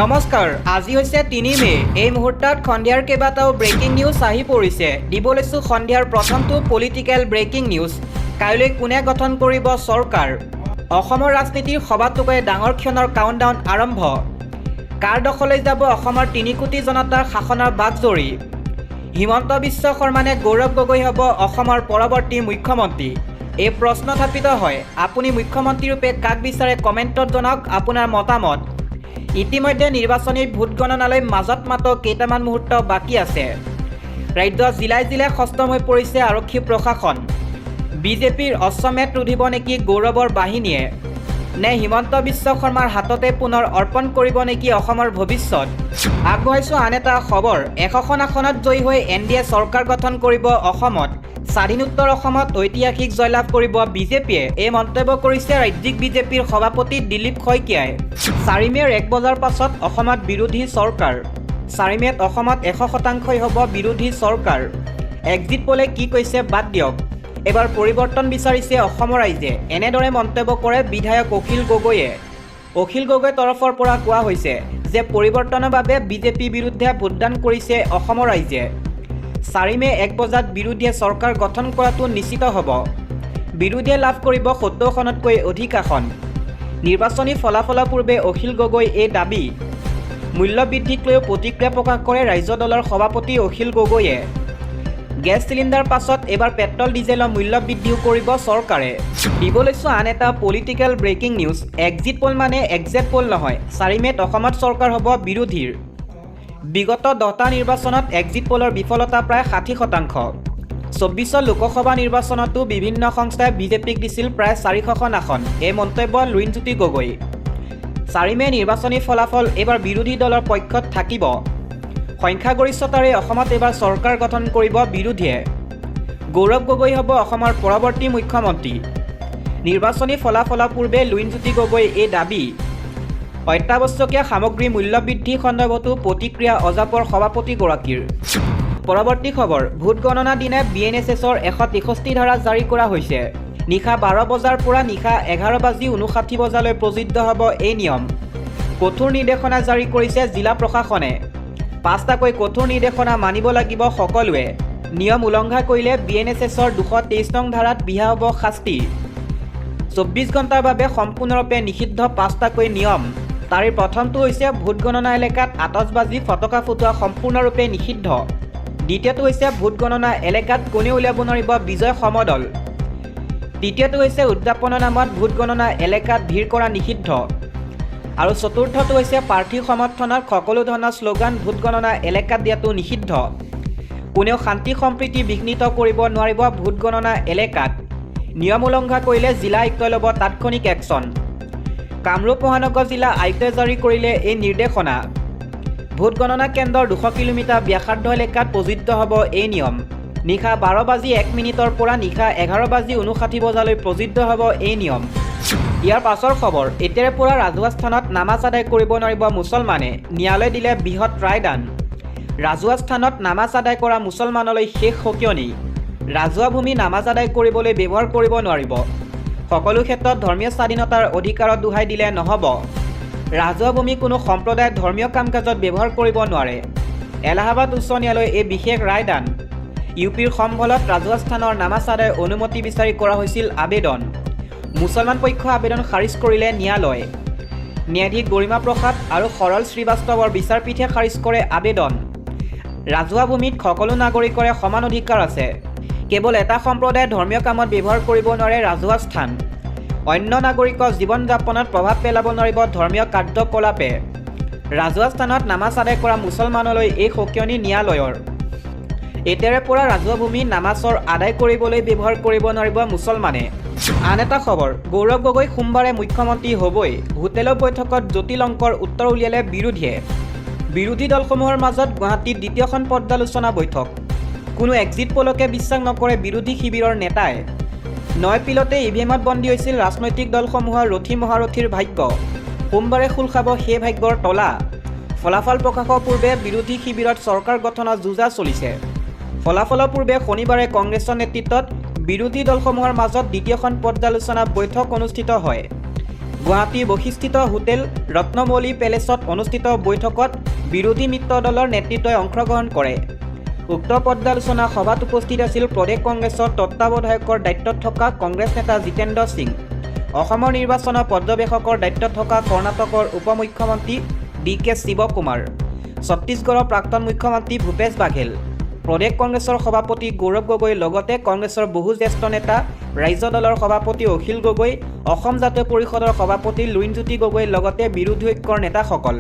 নমস্কাৰ, আজি হৈছে ৩ মে'। এই মুহূৰ্তত সন্ধিয়াৰ কেইবাটাও ব্ৰেকিং নিউজ আহি পৰিছে। দিব লৈছোঁ সন্ধিয়াৰ প্ৰথমটো পলিটিকেল ব্ৰেকিং নিউজ। কাইলৈ কোনে গঠন কৰিব চৰকাৰ? অসমৰ ৰাজনীতিৰ সবাতোকৈ ডাঙৰ ক্ষণৰ কাউণ্টডাউন আৰম্ভ। কাৰ দখলৈ যাব অসমৰ ৩ কোটি জনতাৰ শাসনৰ বাঘজৰী? হিমন্ত বিশ্ব শৰ্মা নে গৌৰৱ গগৈ হ'ব অসমৰ পৰৱৰ্তী মুখ্যমন্ত্ৰী? এই প্ৰশ্ন থাপিত হয়। আপুনি মুখ্যমন্ত্ৰীৰূপে কাক বিচাৰে কমেণ্টত জনাওক আপোনাৰ মতামত। ইতিমধ্যে নিৰ্বাচনী ভোট গণনালৈ মাজত মাত্ৰ কেইটামান মুহূৰ্ত বাকী আছে। ৰাজ্যত জিলাই জিলাই সষ্টম হৈ পৰিছে আৰক্ষী প্ৰশাসন। বিজেপিৰ অশ্বমেধ ৰুধিব নেকি গৌৰৱৰ বাহিনীয়ে? নে হিমন্ত বিশ্ব শৰ্মাৰ হাততে পুনৰ অৰ্পণ কৰিব নেকি অসমৰ ভৱিষ্যত? আগবঢ়াইছোঁ আন এটা খবৰ। ১০০খন আসনত জয়ী হৈ NDA চৰকাৰ গঠন কৰিব অসমত। স্বাধীনোত্তৰ অসমত ঐতিহাসিক জয়লাভ কৰিব বিজেপিয়ে। এই মন্তব্য কৰিছে ৰাজ্যিক বিজেপিৰ সভাপতি দিলীপ শইকীয়াই। ৪ মে'ৰ ১ বজাৰ পাছত অসমত বিৰোধী চৰকাৰ। ৪ মে'ত অসমত ১০০% হ'ব বিৰোধী চৰকাৰ। এক্সিট পোলে কি কৈছে বাদ দিয়ক। এবাৰ পৰিৱৰ্তন বিচাৰিছে অসমৰ ৰাইজে। এনেদৰে মন্তব্য কৰে বিধায়ক অখিল গগৈয়ে। অখিল গগৈৰ তৰফৰ পৰা কোৱা হৈছে যে পৰিৱৰ্তনৰ বাবে বিজেপি বিৰুদ্ধে ভোটদান কৰিছে অসমৰ ৰাইজে। ৪ মে' ১ বজাত বিৰোধীয়ে চৰকাৰ গঠন কৰাটো নিশ্চিত হ'ব। বিৰোধীয়ে লাভ কৰিব ৭০খনতকৈ অধিক আসন। নিৰ্বাচনী ফলাফলৰ পূৰ্বে অখিল গগৈ এই দাবী। মূল্য বৃদ্ধিক লৈও প্ৰতিক্ৰিয়া প্ৰকাশ কৰে ৰাজ্য দলৰ সভাপতি অখিল গগৈয়ে। গেছ চিলিণ্ডাৰ পাছত এবাৰ পেট্ৰল ডিজেলৰ মূল্য বৃদ্ধিও কৰিব চৰকাৰে। দিব লৈছোঁ আন এটা political breaking news. Exit pole মানে একজেক্ট পোল নহয়। ৪ মে'ত অসমত চৰকাৰ হ'ব বিৰোধীৰ। বিগত 10টা নিৰ্বাচনত এক্সিট পোলৰ বিফলতা প্ৰায় ৬০%। ২৪ৰ লোকসভা নিৰ্বাচনতো বিভিন্ন সংস্থাই বিজেপিক দিছিল প্ৰায় ৪০০খন আসন। এই মন্তব্য লুৰিণজ্যোতি গগৈ। ৪ মে' নিৰ্বাচনী ফলাফল এইবাৰ বিৰোধী দলৰ পক্ষত থাকিব। সংখ্যাগৰিষ্ঠতাৰে অসমত এইবাৰ চৰকাৰ গঠন কৰিব বিৰোধীয়ে। গৌৰৱ গগৈ হ'ব অসমৰ পৰৱৰ্তী মুখ্যমন্ত্ৰী। নিৰ্বাচনী ফলাফলৰ পূৰ্বে লুৰিণজ্যোতি গগৈ এই দাবী। অত্যাৱশ্যকীয় সামগ্ৰী মূল্য বৃদ্ধি সন্দৰ্ভতো প্ৰতিক্ৰিয়া অজাপৰ সভাপতিগৰাকীৰ। পৰৱৰ্তী খবৰ। ভোট গণনা দিনা BNSSৰ ১৬৩ ধাৰা জাৰি কৰা হৈছে। নিশা ১২ বজাৰ পৰা নিশা ১১:৫৯ বজালৈ প্ৰযোজ্য হ'ব এই নিয়ম। কঠোৰ নিৰ্দেশনা জাৰি কৰিছে জিলা প্ৰশাসনে। ৫টাকৈ কঠোৰ নিৰ্দেশনা মানিব লাগিব সকলোৱে। নিয়ম উলংঘা কৰিলে BNSSৰ ২২৩ নং ধাৰাত বিহা হ'ব শাস্তি। ২৪ ঘণ্টাৰ বাবে সম্পূৰ্ণৰূপে নিষিদ্ধ ৫টাকৈ নিয়ম। তাৰে প্ৰথমটো হৈছে ভোট গণনা এলেকাত আতচবাজি ফটকা ফুটোৱা সম্পূৰ্ণৰূপে নিষিদ্ধ। দ্বিতীয়টো হৈছে ভোট গণনা এলেকাত কোনেও উলিয়াব নোৱাৰিব বিজয় সমদল। তৃতীয়টো হৈছে উদযাপনৰ নামত ভোট গণনা এলেকাত ভিৰ কৰা নিষিদ্ধ। আৰু চতুৰ্থটো হৈছে প্ৰাৰ্থীৰ সমৰ্থনত সকলো ধৰণৰ শ্লোগান ভোট গণনা এলেকাত দিয়াটো নিষিদ্ধ। কোনেও শান্তি সম্প্ৰীতি বিঘ্নিত কৰিব নোৱাৰিব ভোট গণনা এলেকাত। নিয়ম উলংঘা কৰিলে জিলা আয়ুক্তই ল'ব তাৎক্ষণিক একশ্যন। কামৰূপ মহানগৰ জিলা আয়ুক্তই জাৰি কৰিলে এই নিৰ্দেশনা। ভোট গণনা কেন্দ্ৰৰ ২০০ কিলোমিটাৰ ব্যাসাৰ্ধ এলেকাত প্ৰযোজ্য হ'ব এই নিয়ম। নিশা ১২:০১ পৰা নিশা ১১:৫৯ বজালৈ প্ৰযোজ্য হ'ব এই নিয়ম। ইয়াৰ পাছৰ খবৰ। এতিয়াৰে পৰা ৰাজহুৱা স্থানত নামাজ আদায় কৰিব নোৱাৰিব মুছলমানে। ন্যায়ালয়ে দিলে বৃহৎ ৰায়দান। ৰাজহুৱা স্থানত নামাজ আদায় কৰা মুছলমানলৈ শেষ সকিয়নি। ৰাজহুৱা ভূমি নামাজ আদায় কৰিবলৈ ব্যৱহাৰ কৰিব নোৱাৰিব। সকলো ক্ষেত্ৰত ধৰ্মীয় স্বাধীনতাৰ অধিকাৰত দোহাই দিলে নহ'ব। ৰাজহুৱা ভূমি কোনো সম্প্ৰদায়ে ধৰ্মীয় কাম কাজত ব্যৱহাৰ কৰিব নোৱাৰে। এলাহাবাদ উচ্চ ন্যায়ালয়ে এই বিশেষ ৰায়দান। UPৰ সম্বলত ৰাজহুৱা স্থানৰ নামাজ আদায়ৰ অনুমতি বিচাৰি কৰা হৈছিল আবেদন। মুছলমান পক্ষৰ আবেদন খাৰিজ কৰিলে ন্যায়ালয়। ন্যায়াধীশ গৰিমা প্ৰসাদ আৰু সৰল শ্ৰীবাস্তৱৰ বিচাৰপীঠে খাৰিজ কৰে আবেদন। ৰাজহুৱা ভূমিত সকলো নাগৰিকৰে সমান অধিকাৰ আছে। কেৱল এটা সম্প্ৰদায়ে ধৰ্মীয় কামত ব্যৱহাৰ কৰিব নোৱাৰে ৰাজহুৱা স্থান। অন্য নাগৰিকৰ জীৱন যাপনত প্ৰভাৱ পেলাব নোৱাৰিব ধৰ্মীয় কাৰ্যকলাপে। ৰাজহুৱা স্থানত নামাজ আদায় কৰা মুছলমানলৈ এই সকিয়নি ন্যায়ালয়ৰ। এতিয়াৰে পৰা ৰাজহুৱা ভূমি নামাজৰ আদায় কৰিবলৈ ব্যৱহাৰ কৰিব নোৱাৰিব মুছলমানে। আন এটা খবৰ। গৌৰৱ গগৈ সোমবাৰে মুখ্যমন্ত্ৰী হ'বই। হোটেলৰ বৈঠকত জটিল অংকৰ উত্তৰ উলিয়ালে বিৰোধীয়ে। বিৰোধী দলসমূহৰ মাজত গুৱাহাটীত দ্বিতীয়খন পৰ্যালোচনা বৈঠক। কোনো এক্সিট পোলকে বিশ্বাস নকৰে বিৰোধী শিবিৰৰ নেতাই। ৯ এপ্ৰিলতে EVMত বন্দী হৈছিল ৰাজনৈতিক দলসমূহৰ ৰথী মহাৰথীৰ ভাগ্য। সোমবাৰে খোল খাব সেই ভাগ্যৰ তলা। ফলাফল প্ৰকাশৰ পূৰ্বে বিৰোধী শিবিৰত চৰকাৰ গঠনৰ যুঁজা চলিছে। ফলাফলৰ পূৰ্বে শনিবাৰে কংগ্ৰেছৰ নেতৃত্বত বিৰোধী দলসমূহৰ মাজত দ্বিতীয়খন পৰ্যালোচনা বৈঠক অনুষ্ঠিত হয়। গুৱাহাটীৰ বশিষ্ঠিত হোটেল ৰত্নমৌলী পেলেচত অনুষ্ঠিত বৈঠকত বিৰোধী মিত্ৰ দলৰ নেতৃত্বই অংশগ্ৰহণ কৰে। উক্ত পৰ্যালোচনা সভাত উপস্থিত আছিল প্ৰদেশ কংগ্ৰেছৰ তত্ত্বাৱধায়কৰ দায়িত্বত থকা কংগ্ৰেছ নেতা জিতেন্দ্ৰ সিং, অসমৰ নিৰ্বাচনৰ পৰ্যবেক্ষকৰ দায়িত্বত থকা কৰ্ণাটকৰ উপ মুখ্যমন্ত্ৰী ডি.কে. শিৱকুমাৰ, ছত্তীশগড়ৰ প্ৰাক্তন মুখ্যমন্ত্ৰী ভূপেশ বাঘেল, প্ৰদেশ কংগ্ৰেছৰ সভাপতি গৌৰৱ গগৈ, লগতে কংগ্ৰেছৰ বহু জ্যেষ্ঠ নেতা, ৰাজ্য দলৰ সভাপতি অখিল গগৈ, অসম জাতীয় পৰিষদৰ সভাপতি লুৰিণজ্যোতি গগৈ, লগতে বিৰোধী ঐক্যৰ নেতাসকল।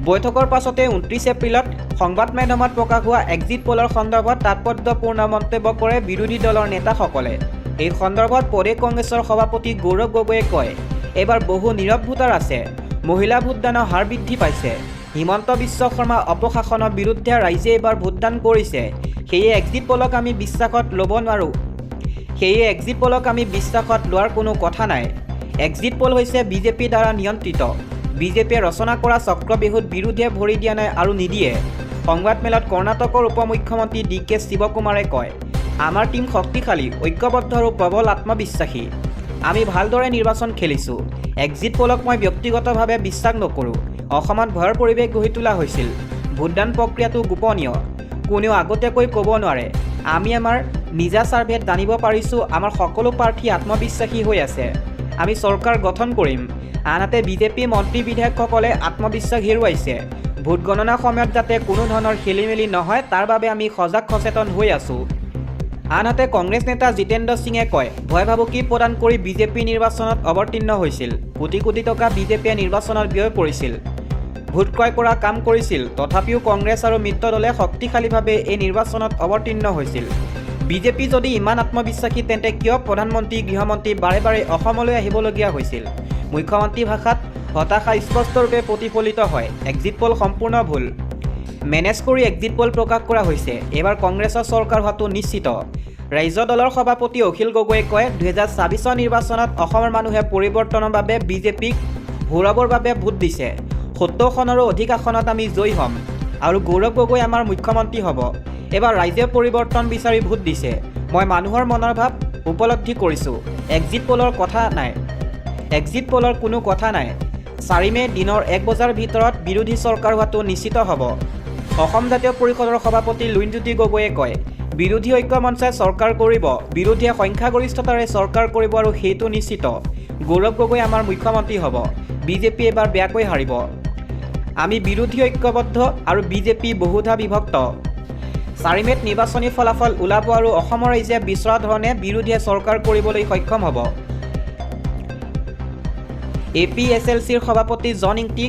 বৈঠকৰ পাছতে 29 এপ্ৰিলত সংবাদ মাধ্যমত প্ৰকাশ হোৱা এক্সিট পলৰ সন্দৰ্ভত তাৎপৰ্যপূৰ্ণ মন্তব্য কৰে বিৰোধী দলৰ নেতাসকলে। এই সন্দৰ্ভত প্ৰদেশ কংগ্ৰেছৰ সভাপতি গৌৰৱ গগৈয়ে কয়, এইবাৰ বহু নীৰৱ ভোটাৰ আছে, মহিলা ভোটদানৰ হাৰ বৃদ্ধি পাইছে, হিমন্ত বিশ্ব শৰ্মা অপশাসনৰ বিৰুদ্ধে ৰাইজে এইবাৰ ভোটদান কৰিছে, সেয়ে এক্সিট পলক আমি বিশ্বাসত ল'ব নোৱাৰোঁ। এক্সিট পলক আমি বিশ্বাসত লোৱাৰ কোনো কথা নাই। এক্সিট পল হৈছে বিজেপিৰ দ্বাৰা নিয়ন্ত্ৰিত। বিজেপিয়ে ৰচনা কৰা চক্ৰবেহুত বিৰোধীয়ে ভৰি দিয়া নাই আৰু নিদিয়ে। সংবাদমেলত কৰ্ণাটকৰ উপ মুখ্যমন্ত্ৰী ডি.কে. শিৱকুমাৰে কয়, আমাৰ টীম শক্তিশালী, ঐক্যবদ্ধ আৰু প্ৰবল আত্মবিশ্বাসী। আমি ভালদৰে নিৰ্বাচন খেলিছোঁ। এক্সিট পলক মই ব্যক্তিগতভাৱে বিশ্বাস নকৰোঁ। অসমত ভয়ৰ পৰিৱেশ গঢ়ি তোলা হৈছিল। ভোটদান প্ৰক্ৰিয়াটো গোপনীয়, কোনেও আগতীয়াকৈ ক'ব নোৱাৰে। আমি আমাৰ নিজা ছাৰ্ভেত জানিব পাৰিছোঁ আমাৰ সকলো প্ৰাৰ্থী আত্মবিশ্বাসী হৈ আছে। আমি চৰকাৰ গঠন কৰিম। আনহাতে বিজেপি মন্ত্ৰী বিধায়কসকলে আত্মবিশ্বাস হেৰুৱাইছে। ভোট গণনাৰ সময়ত যাতে কোনো ধৰণৰ খেলিমেলি নহয় তাৰ বাবে আমি সজাগ সচেতন হৈ আছোঁ। আনহাতে কংগ্ৰেছ নেতা জিতেন্দ্ৰ সিঙে কয়, ভয় ভাবুকি প্ৰদান কৰি বিজেপি নিৰ্বাচনত অৱতীৰ্ণ হৈছিল। কোটি কোটি টকা বিজেপিয়ে নিৰ্বাচনত ব্যয় কৰিছিল, ভোট ক্ৰয় কৰা কাম কৰিছিল। তথাপিও কংগ্ৰেছ আৰু মিত্ৰ দলে শক্তিশালীভাৱে এই নিৰ্বাচনত অৱতীৰ্ণ হৈছিল। বিজেপি যদি ইমান আত্মবিশ্বাসী তেন্তে কিয় প্ৰধানমন্ত্ৰী, গৃহমন্ত্ৰী বাৰে বাৰে অসমলৈ আহিবলগীয়া হৈছিল? মুখ্যমন্ত্ৰীৰ ভাষাত হতাশা স্পষ্টৰূপে প্ৰতিফলিত হয়। এক্সিট পল সম্পূৰ্ণ ভুল মেনেজ কৰি এক্সিট পল প্ৰকাশ কৰা হৈছে। এইবাৰ কংগ্ৰেছৰ চৰকাৰ হোৱাটো নিশ্চিত। ৰাজ্য দলৰ সভাপতি অখিল গগৈয়ে কয়, 2024 নিৰ্বাচনত অসমৰ মানুহে পৰিৱৰ্তনৰ বাবে বিজেপিক গৌৰৱৰ বাবে ভোট দিছে। 70খনৰো অধিক আসনত আমি জয়ী হ'ম আৰু গৌৰৱ গগৈ আমাৰ মুখ্যমন্ত্ৰী হ'ব। এইবাৰ ৰাইজে পৰিৱৰ্তন বিচাৰি ভোট দিছে। মই মানুহৰ মনৰ ভাৱ উপলব্ধি কৰিছোঁ। এক্সিট পলৰ কথা নাই, এক্সিট পলৰ কোনো কথা নাই। 4 মে দিনৰ 1 বজাৰ ভিতৰত বিৰোধী চৰকাৰ হোৱাটো নিশ্চিত হ'ব। অসম জাতীয় পৰিষদৰ সভাপতি লুৰিণজ্যোতি গগৈয়ে কয়, বিৰোধী ঐক্য মঞ্চে চৰকাৰ কৰিব, বিৰোধীয়ে সংখ্যাগৰিষ্ঠতাৰে চৰকাৰ কৰিব আৰু সেইটো নিশ্চিত। গৌৰৱ গগৈ আমাৰ মুখ্যমন্ত্ৰী হ'ব। বিজেপি এবাৰ বেয়াকৈ হাৰিব। আমি বিৰোধী ঐক্যবদ্ধ আৰু বিজেপি বহুধা বিভক্ত। 4 মেত নিৰ্বাচনী ফলাফল ওলাব আৰু অসমৰ ৰাইজে বিচৰা ধৰণে বিৰোধীয়ে চৰকাৰ কৰিবলৈ সক্ষম হ'ব। APSLCৰ সভাপতি জন ইংতি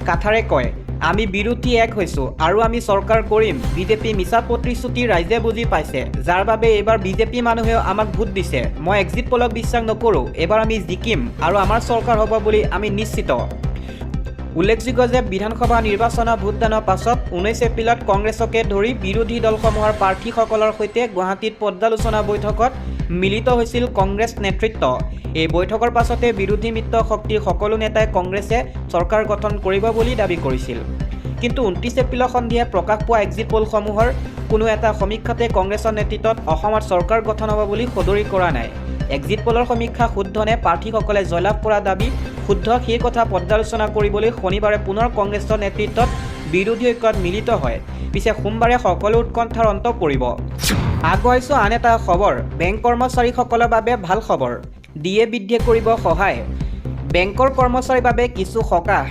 কাথাৰে কয়, আমি বিৰোধী এক হৈছোঁ আৰু আমি চৰকাৰ কৰিম। বিজেপি মিছা প্ৰতিশ্ৰুতি ৰাইজে বুজি পাইছে, যাৰ বাবে এইবাৰ বিজেপি মানুহেও আমাক ভোট দিছে। মই এক্সিট পলক বিশ্বাস নকৰোঁ। এইবাৰ আমি জিকিম আৰু আমাৰ চৰকাৰ হ'ব বুলি আমি নিশ্চিত। উল্লেখযোগ্য যে বিধানসভা নিৰ্বাচনৰ ভোটদানৰ পাছত 19 এপ্ৰিলত কংগ্ৰেছকে ধৰি বিৰোধী দলসমূহৰ প্ৰাৰ্থীসকলৰ সৈতে গুৱাহাটীত পৰ্যালোচনা বৈঠকত মিলিত হৈছিল কংগ্ৰেছ নেতৃত্ব। এই বৈঠকৰ পাছতে বিৰোধী মিত্ৰ শক্তিৰ সকলো নেতাই কংগ্ৰেছে চৰকাৰ গঠন কৰিব বুলি দাবী কৰিছিল। কিন্তু 29 এপ্ৰিলৰ সন্ধিয়া প্ৰকাশ পোৱা এক্সিট পলসমূহৰ কোনো এটা সমীক্ষাতে কংগ্ৰেছৰ নেতৃত্বত অসমত চৰকাৰ গঠন হ'ব বুলি সদৰি কৰা নাই। এক্সিট পলৰ সমীক্ষা শুদ্ধ নে প্ৰাৰ্থীসকলে জয়লাভ কৰা দাবী শুদ্ধ সেই কথা পৰ্যালোচনা কৰিবলৈ শনিবাৰে পুনৰ কংগ্ৰেছৰ নেতৃত্বত বিৰোধী ঐক্যত মিলিত হয়। পিছে সোমবাৰে সকলো উৎকণ্ঠাৰ অন্ত পৰিব। আগবঢ়াইছোঁ আন এটা খবৰ। বেংক কৰ্মচাৰীসকলৰ বাবে ভাল খবৰ। DA বৃদ্ধি কৰিব সহায়। বেংকৰ কৰ্মচাৰীৰ বাবে কিছু সকাহ।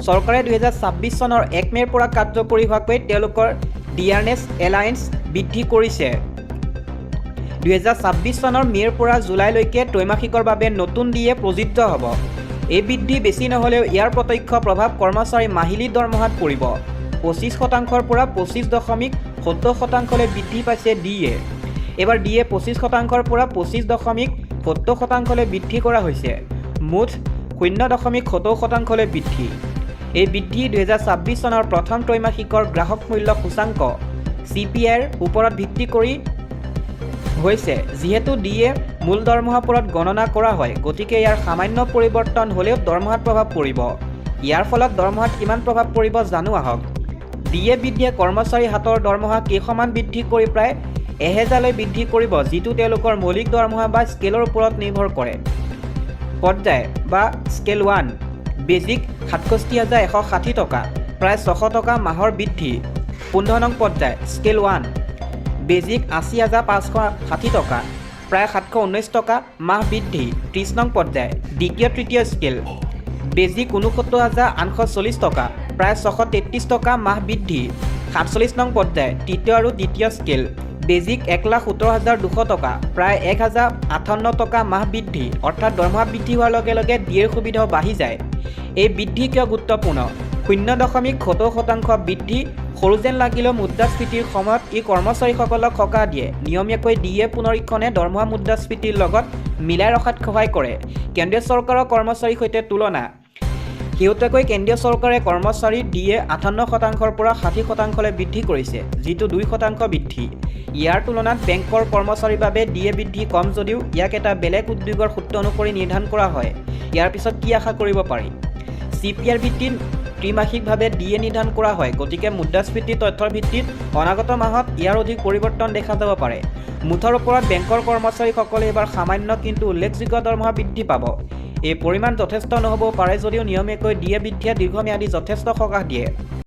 চৰকাৰে 2026 চনৰ 1 মে'ৰ পৰা কাৰ্যকৰী হোৱাকৈ তেওঁলোকৰ ডিয়াৰনেছ এলায়েন্স বৃদ্ধি কৰিছে। 2026 চনৰ মে'ৰ পৰা জুলাইলৈকে ত্ৰৈমাসিকৰ বাবে নতুন DA প্ৰযোজ্য হ'ব। এই বৃদ্ধি বেছি নহ'লেও ইয়াৰ প্ৰত্যক্ষ প্ৰভাৱ কৰ্মচাৰীৰ মাহিলী দৰমহাত পৰিব। 25% পৰা 25.70%লৈ বৃদ্ধি পাইছে DA। এইবাৰ DA 25% পৰা 25.70%লৈ বৃদ্ধি কৰা হৈছে। মুঠ 0.70%লৈ বৃদ্ধি। এই বৃদ্ধি 2026 চনৰ প্ৰথম ত্ৰৈমাসিকৰ গ্ৰাহক মূল্য সূচাংক CPI-ৰ ওপৰত ভিত্তি কৰি হৈছে। যিহেতু DA মূল দৰমহাৰ ওপৰত গণনা কৰা হয়, গতিকে ইয়াৰ সামান্য পৰিৱৰ্তন হ'লেও দৰমহাত প্ৰভাৱ পৰিব। ইয়াৰ ফলত দৰমহাত কিমান প্ৰভাৱ পৰিব জানো আহক। DA বৃদ্ধিয়ে কৰ্মচাৰীৰ হাতৰ দৰমহা কেইশমান বৃদ্ধি কৰি প্ৰায় 1000লৈ বৃদ্ধি কৰিব, যিটো তেওঁলোকৰ মৌলিক দৰমহা বা স্কেলৰ ওপৰত নিৰ্ভৰ কৰে। পৰ্যায় বা স্কেল 1 বেজিক ৬৭,১৬০ টকা প্ৰায় ৬০০ টকা মাহৰ বৃদ্ধি। ১৫ নং পৰ্যায় স্কেল 1 বেজিক ৮০,৫৬০ টকা প্ৰায় ৭১৯ টকা মাহ বৃদ্ধি। ৩০ নং পৰ্যায় দ্বিতীয় তৃতীয় স্কেল বেজিক ৬৯,৮৪০ টকা প্ৰায় ৬৩৩ টকা মাহ বৃদ্ধি। ৪৭ নং পৰ্যায় তৃতীয় আৰু দ্বিতীয় স্কেল বেজিক ১,১৭,২০০ টকা প্ৰায় ১,০৫৮ টকা মাহ বৃদ্ধি। অৰ্থাৎ দৰমহা বৃদ্ধি হোৱাৰ লগে লগে ডিএৰ সুবিধাও বাঢ়ি যায়। এই বৃদ্ধি কিয় গুৰুত্বপূৰ্ণ? ০.৭০% বৃদ্ধি সৰু যেন লাগিলেও মুদ্ৰাস্ফীতিৰ সময়ত ই কৰ্মচাৰীসকলক সকাহ দিয়ে। নিয়মীয়াকৈ ডিএ পুনৰীক্ষণে দৰমহা মুদ্ৰাস্ফীতিৰ লগত মিলাই ৰখাত সহায় কৰে। কেন্দ্ৰীয় চৰকাৰৰ কৰ্মচাৰীৰ সৈতে তুলনা শেহতীয়াকৈ কেন্দ্ৰীয় চৰকাৰে কৰ্মচাৰীৰ ডিএ ৫৮%ৰ পৰা ৬০%লৈ বৃদ্ধি কৰিছে, যিটো ২% বৃদ্ধি। ইয়াৰ তুলনাত বেংকৰ কৰ্মচাৰীৰ বাবে ডিএ বৃদ্ধি কম যদিও ইয়াক এটা বেলেগ উদ্যোগৰ সূত্ৰ অনুসৰি নিৰ্ধাৰণ কৰা হয়। ইয়াৰ পিছত কি আশা কৰিব পাৰি? চিপিআৰ ভিত্তিত ত্ৰিমাসিকভাৱে ডিএ নিৰ্ধাৰণ কৰা হয়, গতিকে মুদ্ৰাস্ফীতিৰ তথ্যৰ ভিত্তিত অনাগত মাহত ইয়াৰ অধিক পৰিৱৰ্তন দেখা যাব পাৰে। মুঠৰ ওপৰত বেংকৰ কৰ্মচাৰীসকলে এইবাৰ সামান্য কিন্তু উল্লেখযোগ্য দৰমহা বৃদ্ধি পাব। এই পৰিমাণ যথেষ্ট নহ'বও পাৰে যদিও নিয়মীয়াকৈ ডিএ বৃদ্ধিয়ে দীৰ্ঘম্যাদী যথেষ্ট সকাহ দিয়ে।